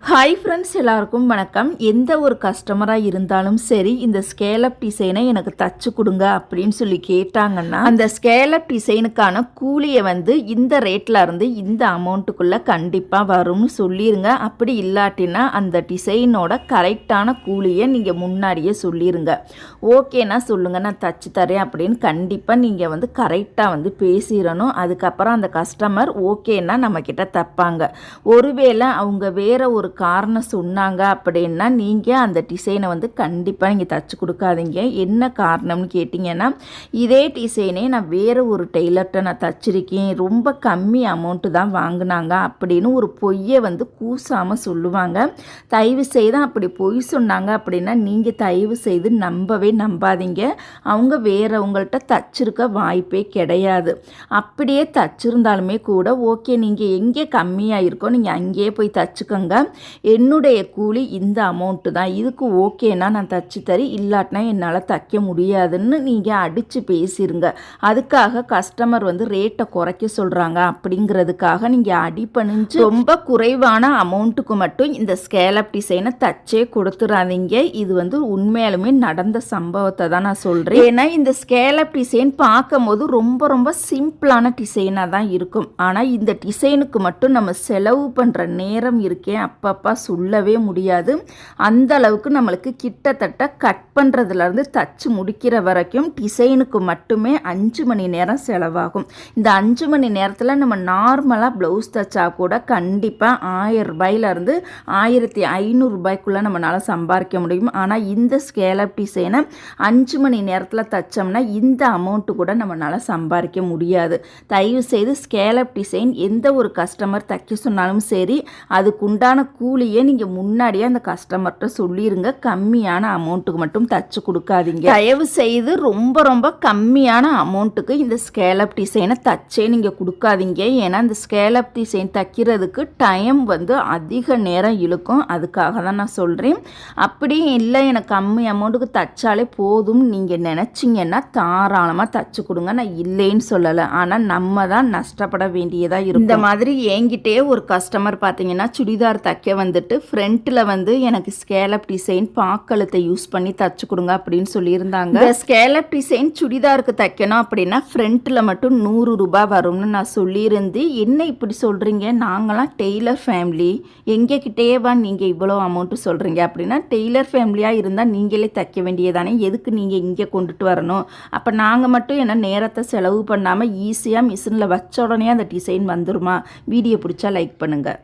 Hi friends, எல்லாருக்கும் வணக்கம். எந்த ஒரு கஸ்டமராக இருந்தாலும் சரி, இந்த ஸ்கேலப் டிசைனை எனக்கு தச்சு கொடுங்க அப்படின்னு சொல்லி கேட்டாங்கன்னா, அந்த ஸ்கேலப் டிசைனுக்கான கூலியை வந்து இந்த ரேட்டில் இருந்து இந்த அமௌண்ட்டுக்குள்ளே கண்டிப்பாக வரும்னு சொல்லிடுங்க. அப்படி இல்லாட்டினா அந்த டிசைனோட கரெக்டான கூலியை நீங்கள் முன்னாடியே சொல்லிடுங்க. ஓகேனா சொல்லுங்கள், நான் தச்சு தரேன் அப்படின்னு கண்டிப்பாக நீங்கள் வந்து கரெக்டாக வந்து பேசிடணும். அதுக்கப்புறம் அந்த கஸ்டமர் ஓகேன்னா நம்மக்கிட்ட தப்பாங்க. ஒருவேளை அவங்க வேற ஒரு காரணம் சொன்னாங்க அப்படின்னா நீங்கள் அந்த டிசைனை வந்து கண்டிப்பாக நீங்கள் தச்சு கொடுக்காதீங்க. என்ன காரணம்னு கேட்டிங்கன்னா, இதே டிசைனே நான் வேறு ஒரு டெய்லர்கிட்ட நான் தச்சிருக்கேன், ரொம்ப கம்மி அமௌண்ட்டு தான் வாங்கினாங்க அப்படின்னு ஒரு பொய்யை வந்து கூசாமல் சொல்லுவாங்க. தயவு செய்து அப்படி பொய் சொன்னாங்க அப்படின்னா நீங்கள் தயவு செய்து நம்பாதீங்க. அவங்க வேறவங்கள்ட்ட தச்சிருக்க வாய்ப்பே கிடையாது. அப்படியே தச்சிருந்தாலுமே கூட ஓகே, நீங்கள் எங்கே கம்மியாக இருக்கோ நீங்கள் அங்கேயே போய் தச்சுக்கோங்க, என்னுடைய கூலி இந்த அமௌண்ட்டு தான், இதுக்கு ஓகேனா நான் தச்சு தரேன், இல்லாட்டினா என்னால் தைக்க முடியாதுன்னு நீங்கள் அடித்து பேசிடுங்க. அதுக்காக கஸ்டமர் வந்து ரேட்டை குறைக்க சொல்கிறாங்க அப்படிங்கிறதுக்காக நீங்கள் அடிப்பணிஞ்சு ரொம்ப குறைவான அமௌண்ட்டுக்கு மட்டும் இந்த ஸ்கேலப் டிசைனை தச்சே கொடுத்துடாதீங்க. இது வந்து உண்மையாலுமே நடந்த சம்பவத்தை தான் நான் சொல்கிறேன். ஏன்னா இந்த ஸ்கேலப் டிசைன் பார்க்கும் போது ரொம்ப ரொம்ப சிம்பிளான டிசைனாக தான் இருக்கும். ஆனால் இந்த டிசைனுக்கு மட்டும் நம்ம செலவு பண்ணுற நேரம் இருக்கேன் அப்பப்பா சொல்லவே முடியாது. அந்த அளவுக்கு நம்மளுக்கு கிட்டத்தட்ட கட் பண்ணுறதுலேருந்து தச்சு முடிக்கிற வரைக்கும் டிசைனுக்கு மட்டுமே 5 மணி நேரம் செலவாகும். இந்த 5 மணி நேரத்தில் நம்ம நார்மலாக ப்ளவுஸ் தைச்சா கூட கண்டிப்பாக 1000 ரூபாயிலேருந்து 1500 ரூபாய்க்குள்ளே நம்மளால் சம்பாதிக்க முடியும். ஆனால் இந்த ஸ்கேலப் டிசைனை 5 மணி நேரத்தில் தைச்சோம்னா இந்த அமௌண்ட்டு கூட நம்மளால் சம்பாதிக்க முடியாது. தயவு செய்து ஸ்கேலப் டிசைன் எந்த ஒரு கஸ்டமர் தைக்க சொன்னாலும் சரி, அதுக்குண்டான கூலியை நீங்கள் முன்னாடியே அந்த கஸ்டமர்கிட்ட சொல்லிடுங்க. கம்மியான அமௌண்ட்டுக்கு மட்டும் தச்சு கொடுக்காதீங்க. தயவு செய்து ரொம்ப ரொம்ப கம்மியான அமௌண்ட்டுக்கு இந்த ஸ்கேலப் டிசைனை தச்சே நீங்கள் கொடுக்காதீங்க. ஏன்னா இந்த ஸ்கேலப் டிசைன் தைக்கிறதுக்கு டைம் வந்து அதிக நேரம் இழுக்கும். அதுக்காக தான் நான் சொல்கிறேன். அப்படியும் இல்லை எனக்கு கம்மி அமௌண்ட்டுக்கு தைச்சாலே போதும் நீங்கள் நினச்சிங்கன்னா தாராளமாக தச்சு கொடுங்க, நான் இல்லைன்னு சொல்லலை. ஆனால் நம்ம தான் நஷ்டப்பட வேண்டியதாக இருக்கும். இந்த மாதிரி என்கிட்டே ஒரு கஸ்டமர் பார்த்தீங்கன்னா சுடிதார் தைக்க வந்துட்டு ஃப்ரண்ட்டில் வந்து எனக்கு ஸ்கேலப் டிசைன் பாக்கழுத்தை யூஸ் பண்ணி தச்சு கொடுங்க அப்படின்னு சொல்லியிருந்தாங்க. இந்த ஸ்கேலப் டிசைன் சுடிதாருக்கு தைக்கணும் அப்படின்னா ஃப்ரண்ட்டில் மட்டும் 100 ரூபாய் வரும்னு நான் சொல்லியிருந்து, என்ன இப்படி சொல்கிறீங்க, நாங்களாம் டெய்லர் ஃபேமிலி, எங்ககிட்டேவா நீங்கள் இவ்வளோ அமௌண்ட்டு சொல்கிறீங்க அப்படின்னா, டெய்லர் ஃபேமிலியாக இருந்தால் நீங்களே தைக்க வேண்டியதானே, எதுக்கு நீங்கள் இங்கே கொண்டுட்டு வரணும், அப்போ நாங்கள் மட்டும் என்ன நேரத்தை செலவு பண்ணாமல் ஈஸியாக மிஷினில் வச்ச உடனே அந்த டிசைன் வந்துருமா? வீடியோ பிடிச்சா லைக் பண்ணுங்கள்.